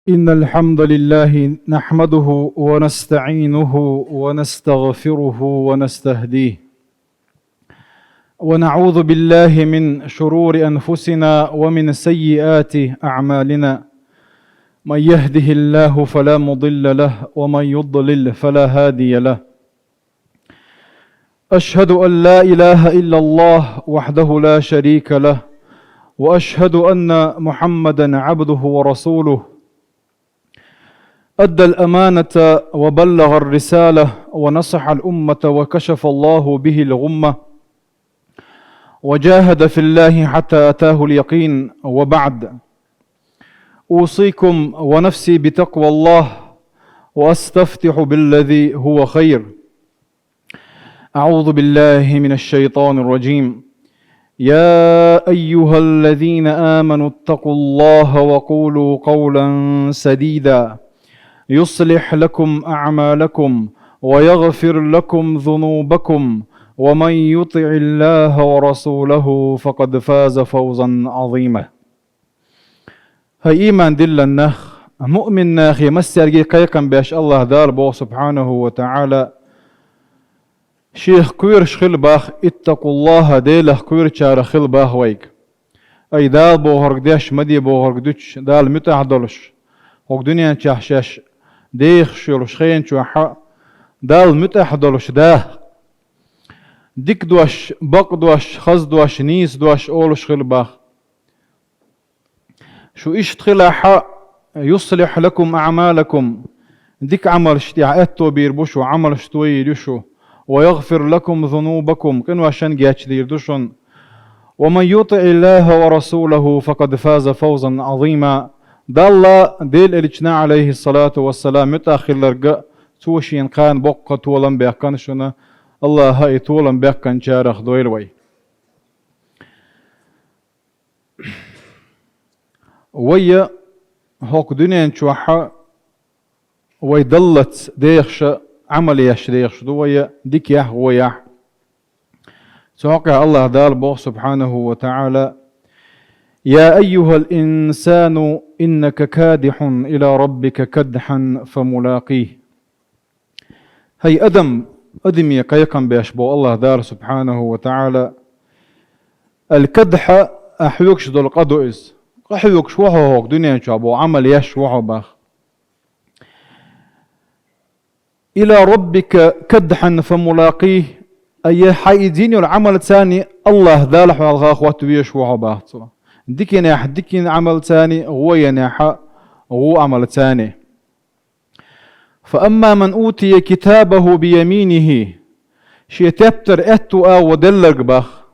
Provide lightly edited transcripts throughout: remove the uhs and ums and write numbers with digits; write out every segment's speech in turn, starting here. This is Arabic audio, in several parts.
إن الحمد لله نحمده ونستعينه ونستغفره ونستهديه ونعوذ بالله من شرور أنفسنا ومن سيئات أعمالنا. من يهده الله فلا مضل له ومن يضلل فلا هادي له. أشهد أن لا إله إلا الله وحده لا شريك له، وأشهد أن محمدا عبده ورسوله. أدى الأمانة وبلغ الرسالة ونصح الأمة وكشف الله به الغمة، وجاهد في الله حتى أتاه اليقين. وبعد، أوصيكم ونفسي بتقوى الله، وأستفتح بالذي هو خير. أعوذ بالله من الشيطان الرجيم. يا أيها الذين آمنوا اتقوا الله وقولوا قولا سديدا يصلح لكم أعمالكم ويغفر لكم ذنوبكم، ومن يطع الله ورسوله فقد فاز فوزا عظيما. هاي إيمان دل النخ مؤمن ناخ يمسر قيقا باش الله دار بو سبحانه وتعالى شيخ كوير شخل باخ اتقوا الله ديله كوير شار خل باخ ويك أي دال بو هرقداش مدي بو هرقدوش دال متى عدلش هوك دنيا تشاش ديخ شلوش خين شوحا دال متى حدلش داه ديك دوش بق دوش خز دوش نيس دوش أولش خل باخ شو اشتخلا يصلح لكم أعمالكم ديك عمل اشتعاتو بيربوشو عمل اشتوي يدوشو ويغفر لكم ذنوبكم كنوا شن جاتش ديردوشن. ومن يطع الله ورسوله فقد فاز فوزا عظيما. دال ديل الجنا عليه الصلاة والسلام متأخر لرقا توشين قان بقى طولا بيقان شنا الله هاي طولا بيقان جارخ دويلوي. ويا هوك دنيا نشوحا ويدلت ديخش عمل ياش ديخش دويا ديك ياه وياه سوقع الله دال بوخ سبحانه وتعالى. يا أيها الإنسان إنك كادح إلى ربك كدحا فملاقيه. هي أدم يقيقا بيشبو الله دار سبحانه وتعالى. الكدح أحيوكش دول قدوئز أحيوكش وحوك دنيا شابو عمل ياش وحو باخ. إلى ربك كدحا فملاقيه أي حايدين العمل الثاني الله دالح والغاخ واتويش وحو باخ. ديكين عمل ثاني هو يناح هو عمل ثاني. فأما من أوتي كتابه بيمينه شي تبتر أتوا ودلق بخ.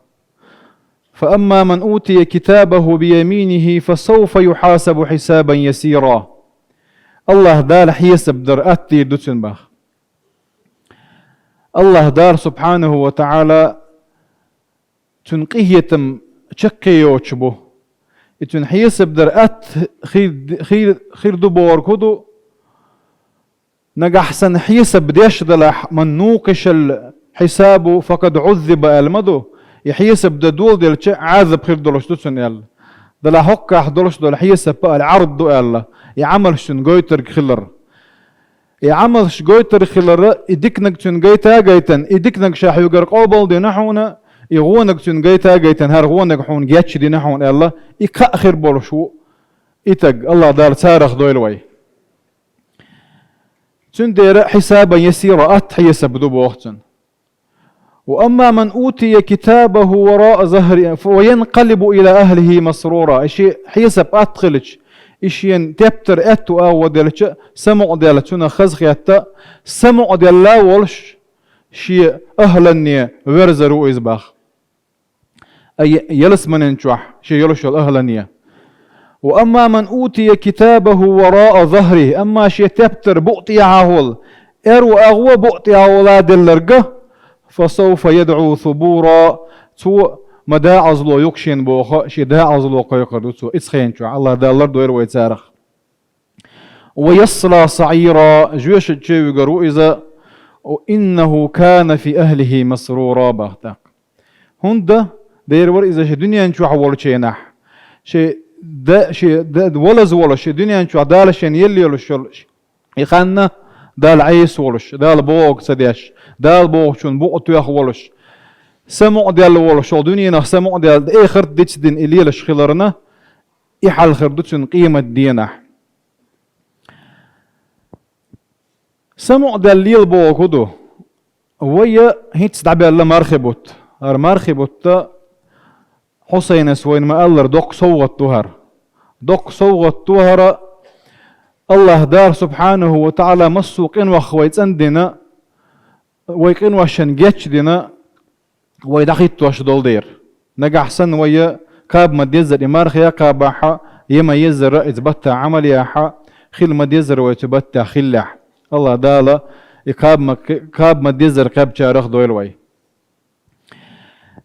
فأما من أوتي كتابه بيمينه فسوف يحاسب حسابا يسيرا. الله دار حيسب در أتي دوتن بخ. الله دار سبحانه وتعالى تنقيتم تشكيوش به إتون حيسب در أت خير دبور كدو نجحسن حيسب ديش دلح من نوقش الحساب فقد عذب المدو يحيسب دول دل عذب خير دولش دوسن يلا دل حق حدولش دل حيسب العرض دو يلا يعمل شن جويتر خلر يعمل ش جويتر خلر يديكنك شن جيتا جيتن يديكنك شاح يقر قبل دي نحونا يغونك شن جيتا جيتن هرغونك حون جاتش دي نحون يلا يكأخر بولشو يتق الله دار سارخ دويلوي تندير حسابا يسيرا حيسب دو بوقتن. وأما من أوتي كتابه وراء ظهره وينقلب إلى أهله مسرورا إشي حيسب أتخلج إشي تبتر أتو أو دلش سمع دلتنا خزخ يتا سمع دلا ولش شي أهلني ورزرو إزباخ أي يلس من انشوح شي يلش الأهلني. وأما من أوتي كتابه وراء ظهره أما شي تبتر بؤتي عهول إرو أغوى بؤتي عهولاد اللرقة فسوف يدعو ثبورا تو مدا عزلو يكشين بوخا شي دا عزلو قيقردو تو إتسخين شو الله دا اللردو إرو يتسارخ. ويصلى صعيرا جوش الشيء يقروا إذا وإنه كان في أهله مسرورا باختاق هندا دير ور إذا شي دنيا نشو حول شي نح شي دا شيء دا ولا شيء دنيا شو دال شين يلي ولا شو يخنا دال عيس ولش دال بوق سديش دال بوق شون بوق تيخ ولش سمع دال ولش دنيا نه سمع دال آخر ديت دين إلي لش خلرنا يحل خردتشن قيمة دينه سمع دال ليل بوق كدو ويا هيت دعبي الله مرخبوت حسين سوين ما الله دوق صوغت طهر الله دار سبحانه وتعالى مسوقين وخويت عندنا ويقين وشن جيتش دينا ويدخيت وش دول دير نجح سن ويا كاب ما ديزر إمارخيا كاباحا يما يزر إثبت عمل ياحا خل ما ديزر ويتبت خلح الله دالا كاب ما ديزر كاب شارخ دويل وي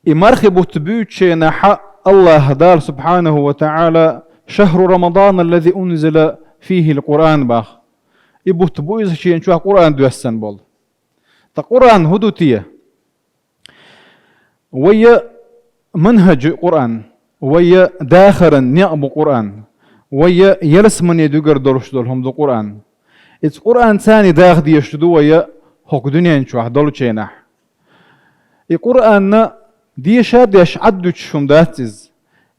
إمارخي بتبوتشي نحا الله دار سبحانه وتعالى شهر رمضان الذي أنزل فيه القرآن باخ يبوت بويز شيء نشوف قرآن دوسن بول تقرآن هدوتية ويا منهج قرآن ويا داخرا نعم قرآن ويا يلس من يدقر دولش دولهم دو قرآن إذ قرآن ثاني داخ دي يشتدو ويا حق دنيا نشوف دولو تشينح القرآن دي شاد يش عدو تشوم داتز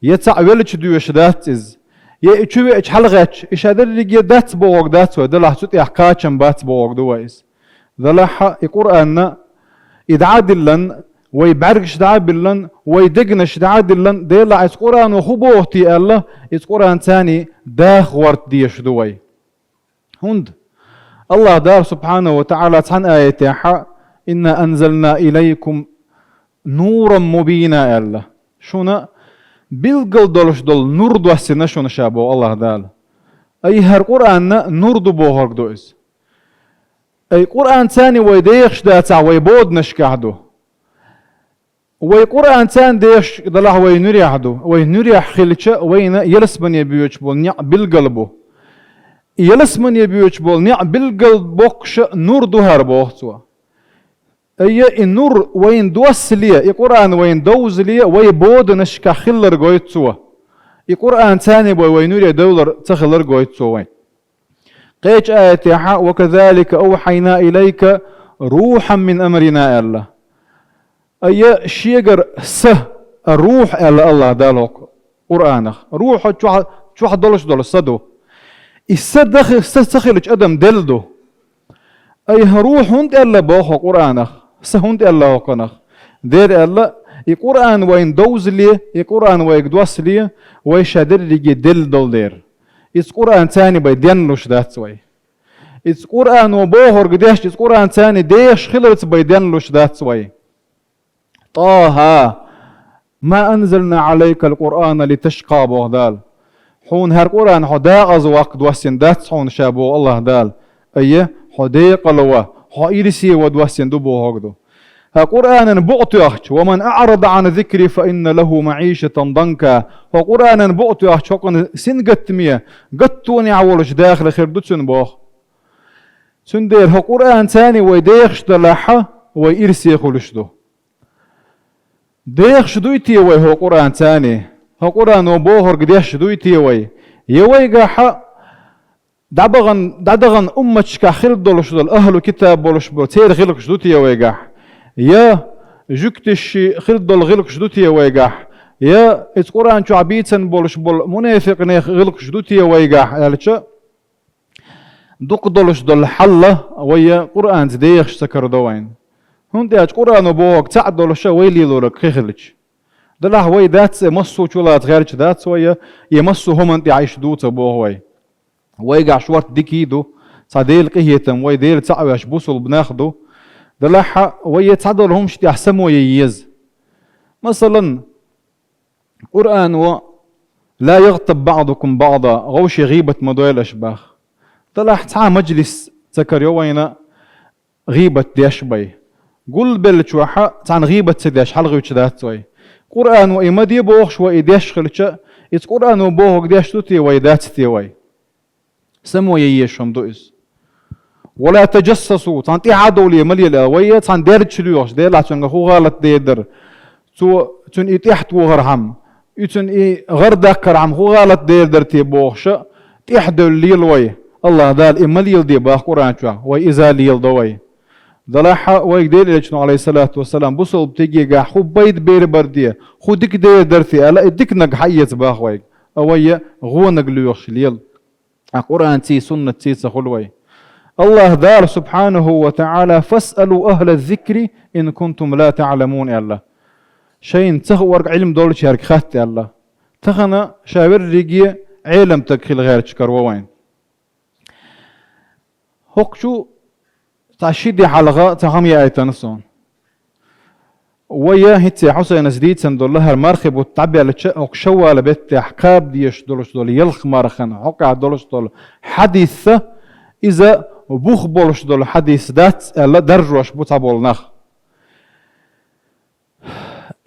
يتعولش دوش داتز يشوي إيش حلقتش إيش هذا اللي جي دات بوق دات ودلها سوت يحكاشم بات بوق دويس دلها القرآن يدعادلن ويبرقش دعابلن ويدقنش دعادلن ديلا إيش قرآن وخبوتي الله إيش قرآن ثاني داخ ورد ديش دوي هند الله دار سبحانه وتعالى تحن آية إنا أنزلنا إليكم نورا مبينا الله شونا بالقل دولش دول نور دوسنا شونا شابو الله دال أي هر قرآن نور دو بوهرق دوئز أي قرآن ثاني ويديخش داتا ويبود نشكاهدو وي قرآن ثاني ديش دلاه وينريحدو وينريح خلشة وين يلس من يبيوش بول نيع بالقلبو يلس من يبيوش بول نيع بالقلب بوكش نور دو هر بوهتوا أي النور وين دوس ليه القرآن وين دوز ليه ويبود نشكا خلر قويتسوا القرآن ثاني وين نور دولر تخلر قويتسوا وين قيش آية وكذلك أوحينا إليك روحا من أمرنا الله أي شيغر الروح الله دالوك قرآنك روح شو دولش دول صدو الصدخ سخلج أدم دلدو أي روح هند الله بوخ قرآنك سهند الله وقنخ دير الله القرآن وين دوز ليه القرآن وين دوس ليه ويشادر لي دل دول دير القرآن ثاني بيدينلوش ذات سوي القرآن وبوهر قديش القرآن ثاني ديش خلص بيدينلوش ذات سوي طه ما أنزلنا عليك القرآن لتشقى بوهدال حون هر قرآن حدا أزواق دوسين ذات حون شابو الله دال أيه حدي قلوة حائرسي ودوسين دبو هكذا قرآن بؤت يخش ومن أعرض عن ذكري فإن له معيشة ضنكا وقرآن بؤت يخش وقن سن قتمية قتوني عولش داخل خردتسن بوخ سندير قرآن ثاني ويديخش دلاحة ويرسي خلشدو ديخش دويتي وي هو قرآن ثاني هو قرآن وبوهر قديش دويتي وي يوي قاحة دعدغن أمتش كخلد دولش دول أهل كتاب بولش بول تير غلق شدوتي ويقاح يا جكتش خلد دول غلق شدوتي ويقاح يا إذ قرآن شو عبيتن بولش بول منافق نيخ غلق شدوتي ويقاح يالشا دوق دولش دول حلة ويا قرآن تديخش سكر دوين هون دياج قرآن وبوك تعد دولش ويلي دولك خيخلش دلح وي دات مصو شولات غيرش دات ويا يمصو هم انت عايش دوت بوه وي ويقع شوارت ديكيدو صديل قهيتم ويديل تعويش بوصل بناخدو دلحة ويتصعدوا لهمش تحسموا ييز مثلا قرآن لا يغتب بعضكم بعضا غوش غيبة مدويل أشباخ دلح تعا مجلس تكر يوينا غيبة ديشبي قل بلتشوحة تعا غيبة سديش حلغي وشدات وي قرآن وإمدي بوخش وإديش خلتش إذ قرآن وبوخ ديش توتي ويدات تيوي سموا ييشهم دوئس ولا تجسسوا تانتي عادوا لي ملي الاويه تان دير تشليوش دير لا تشنغ خو غلط ديدر تو تن اتيحت وغرهم يتن غردك كرعم هو غلط دير درتي بوخش تحدو الليل وي الله دال إما ليل دي باخ قرآن شوى وإذا ليل دوي دلاحة ويقدر لجنو عليه الصلاة والسلام بصل بتيجي قا خو بيد بير بردية خو ديك دير درتي ألا ديك نق حيت باخ ويق أوي غو نقليوش ليل قرآن تي سنة تي سخلوي الله دار سبحانه وتعالى فاسألوا أهل الذكر إن كنتم لا تعلمون الله شيء تخورق علم دول شارك خات الله تخنا شاور رجي علم تكخل غير تشكر وين هوكشو تعشيدي حلقة تغمي آيتانسون ويا هتي حسين زديد سندول لها المرخب والتعبي على شوا لبيت حكاب ديش دولش دول يلخ مرخن حقع دولش دول حديث إذا بوخ بولش دول حديث دات درجوش بوتابول نخ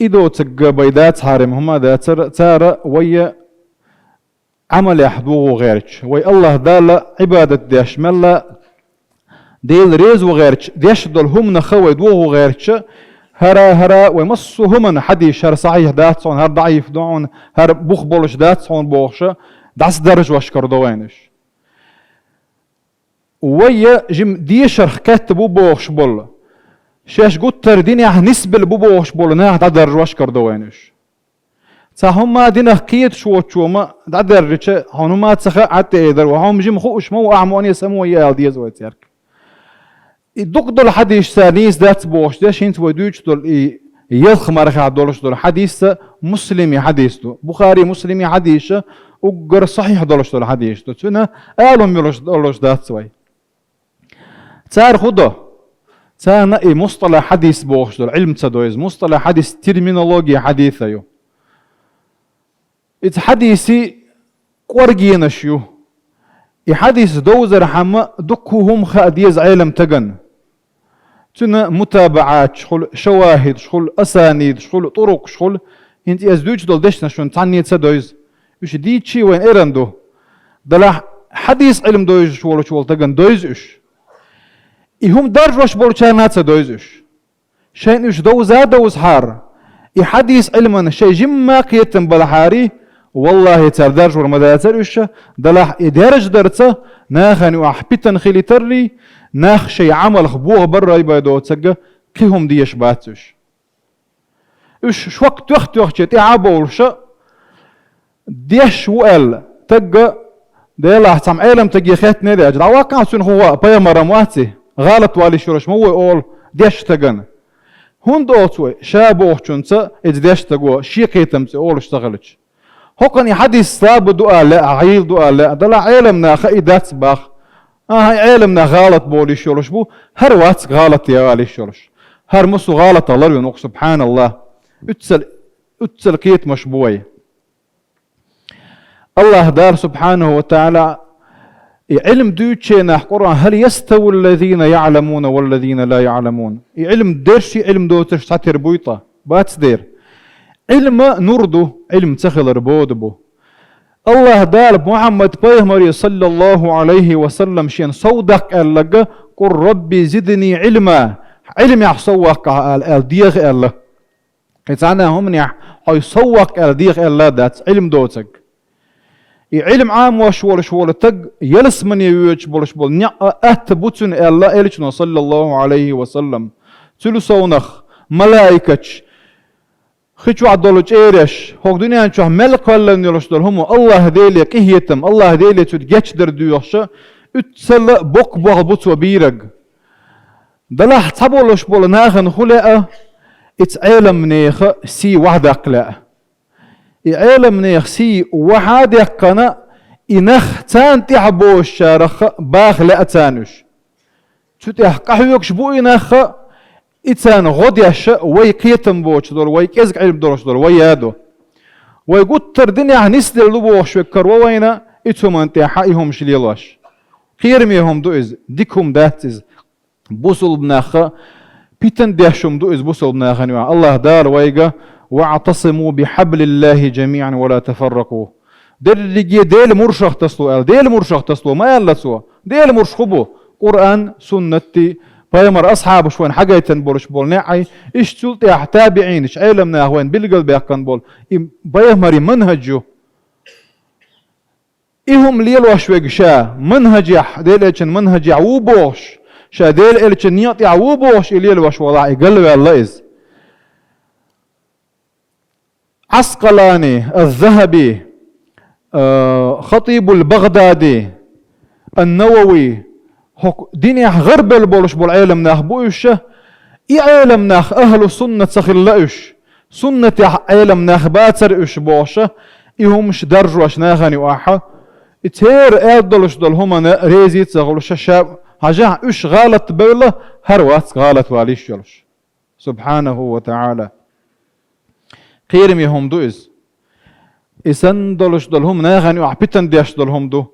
إذا تق بيدات هارم هما دات تارا ويا عمل يحدوه غيرش وي الله دال عبادة ديش ملا ديل ريز وغيرش ديش دول هم نخوي دوه غيرش هرا ويمصوا هم حديش هر صحيح داتسون هر ضعيف دون هر بوخ بولش داتسون بوخش داس درج واشكر دوينش ويا جم ديشر كاتبو بوخش بول شاش قطر دينيا نسبل بوخش بول ناه درج واشكر دوينش تاهم دينا كيت شو ما درج هنما تسخ عتى يدر وهم جم خوش مو اعموني سمو يال ديز ويترك دوك دول حديث سانيس دات بوش داش انت ودوش دول يلخ مرخع دولش دول حديث مسلمي حديث دو بخاري مسلمي حديث وقر صحيح دولش دول حديث دو تنا قالهم يلوش دولش دات سوي تار خده تانا مصطلح حديث بوش دول علم تدويز مصطلح حديث ترمينولوجيا حديثة يو ات حديثي قورجينا شيو حديث دوزر حما دكهم خاديز علم تجن تنا متابعات شغل شواهد شغل اسانيد شغل طرق شغل انت ازدوج دول دشنا شون تعني تسدويز وش دي شي وين ايرندو دلا حديث علم دويز شغل تجن دويز اش هم درجوش بول كانات دويز اش شين اش دوزا دوز حار حديث علم شي جما قيتم بالحاري والله تردرج ورمداتر وش دلح إدارج درته ناخني وحبيتن خلي تري ناخ شيء عمل خبوه برا يبادو تسجى كيهم ديش باتش وش وقت تعبوا وش ديش وقال تجى ديلا تم علم تجي خيت نادي أجل واقع سن هو بيا مرمواتي غلط والي شرش مو أول ديش تجن هون دوتوي شابوه شنسا إديش تجوا شيء كيتم أول اشتغلش هوكني حديث صاب دعاء لا عيل دعاء لا دلا علمنا خيدات باخ هاي علمنا غلط بولي شولش بو هر وات غلط يا والي شولش هر مسو غلط الله ينوق سبحان الله اتسل كيت مشبوي الله دار سبحانه وتعالى علم دوتشينا قرآن هل يستوي الذين يعلمون والذين لا يعلمون علم ديرشي علم دوتش تعتر بويطة بات دير علم نردو علم تخل ربودبو الله دال محمد بيهمري صلى الله عليه وسلم شين صودك اللقى قل ربي زدني علما علم يحصوك الديغ الله كتانا هم يحصوك الديغ الله دات علم دوتك علم عام وشول تق يلس من يوج بولش بول نع أتبوتن الله إلشنا صلى الله عليه وسلم تلسونخ ملائكة خيشو عدولج إيرش هوك دنيا نشوف ملك ولا نيلوش دول هم الله ديلي كهيتم الله ديلي تجتش در ديوش اتسل بوك بوتو بيرج دلح تبولش بول ناخن خلقه اتعلم نيخ سي وحدك لا عالم نيخ سي وحدك قنا إنخ تان تعبوش شارخ باخ لا تانش تتح قحيوكش بو إنخ إتان غديش ويكيتم بوش دول ويكيزك علم دولش دول ويادو ويقتر دنيا نسدل لبوش ويكر ووينا إتهم أنت حقهم شليلوش قيرميهم دوئز ديكهم داتز بوصل بناخ بيتن ديشهم دوئز بوصل بناخ الله دار ويقا واعتصموا بحبل الله جميعا ولا تفرقوا ديل مرشخ تسلو ما يلا سوا ديل مرشخبو قرآن سنتي بايمر أصحاب شوين حاجيتن بولش بول نعي إيش تلتي تابعين إيش علمنا وين بالقلب يكن بول بايمر منهجه إهم ليل وشويق شا منهج يح ديل إيشن منهج يعوبوش شا ديل إيشن نيط يعوبوش إليل وش وضع يقلب الله إز عسقلاني الذهبي خطيب البغدادي النووي ديني غرب البولش بول عالم ناخ بويشه إي عالم ناخ أهل السنة تخلقش سنة عالم ناخ باتر إش بوشه إيهمش درجوش ناخاني واحا إتهير أدلش دل هما ريزي تغلش الشاب هجاه إش غالط بيلا هروات غالط واليش يلش سبحانه وتعالى قيرم يهم دوئز إسان دلش دل هم ناخاني وعبتن ديش دل هم دو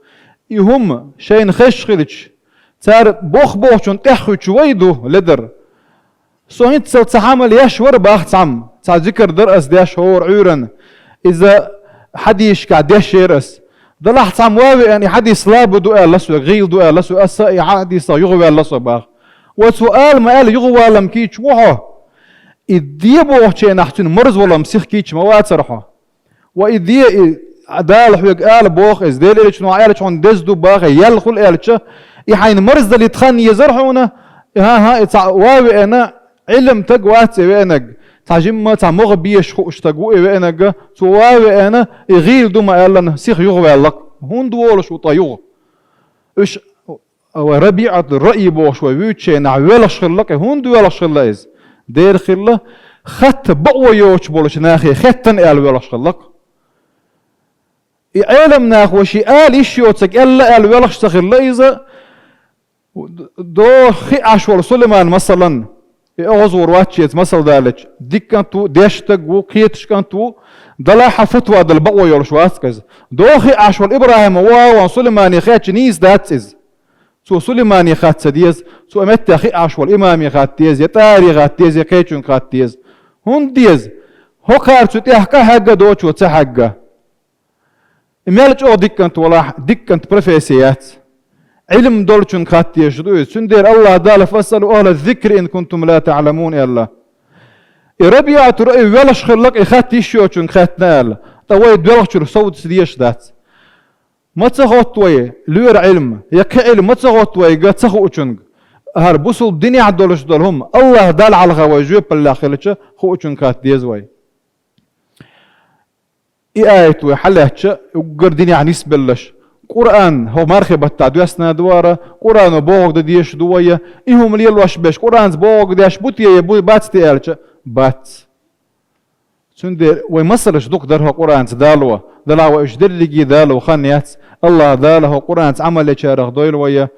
إيهم شين خش خلش تار بوخشون تحوي شويدو لدر سوين تسعمل يشور باخ تعم تاع ذكر درس داش هور عورن إذا حديش قاعد يشيرس دلح تعم واوي يعني حدي سلاب دو لسو غيل دو لسو أسا حدي صا يغوي لسو باخ وسؤال ما قال يغوي لم كيتش وحه إديبو شيء نحتن مرز ولا مسيخ كيتش ما واترحه وإدي دال حوق قال بوخ إز ديل إلش نوع قالش عن دزدو باخ يلخل قالش يحين مرز اللي تخن يزرحونه ها واوي أنا علم تقوات وينك تعجم تاع مغبيش خوش تقوي وينك تواوي أنا يغيل دوما قالنا سيخ يغوي لك هون دولش وطيوغ إيش وربيعة الرأي بوش ويوتشي نعويلش خلك هون دولش خلايز دير خلا خط بقوى يوش بولش ناخي خطن قال ويلش خلك علم ناخ وشي قال إيش يوتك إلا قال ويلش تخلايز دو خي عشوال سليمان مثلا أغزور واتشيت مثل ذلك ديكانتو ديشتق وكيتش كانتو دلاحة فتوى دل بقوى يولش واسكز دو خي عشوال إبراهيم واو سليمان خيتش نيز داتز سو سليمان خات سديز سو أمت خي عشوال إمامي خات تيز يتاري خات تيز يكيتشون خات تيز هون ديز هو كارتو تيحكا حقا دوتشو تحقا مالج أو ديكانت ولا ديكانت بروفيسيات علم دولشن خات يشدوه سندير الله دال فاسألوا أهل الذكر إن كنتم لا تعلمون يا الله ربيعة رأي ولش خلق خات يشوشن خات نال توي دولشر صوت سديش ذات ما تغوت وي لور علم يك علم ما تغوت وي قد تغوتشن هر بوصل الدنيا عدولش دولهم الله دال على غواجوب الله خلتش خوتشن خات ديزوي آية وحلهش وقردني عن يسبلش قرآن هو مرخبة تعدوسنا دوارة قرآن بوغ ديش دوية إيهم ليل واش بيش قرآن بوغ ديش بوتيه يبوي بات تيالش بات سندير ويمصلش دوك درها قرآن دالوه دلعوا إيش دلقي دالو خانيات الله داله قرآن عمل يشارخ دويل ويا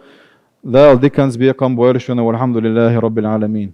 دال ديكنز بيكم بويرشون والحمد لله رب العالمين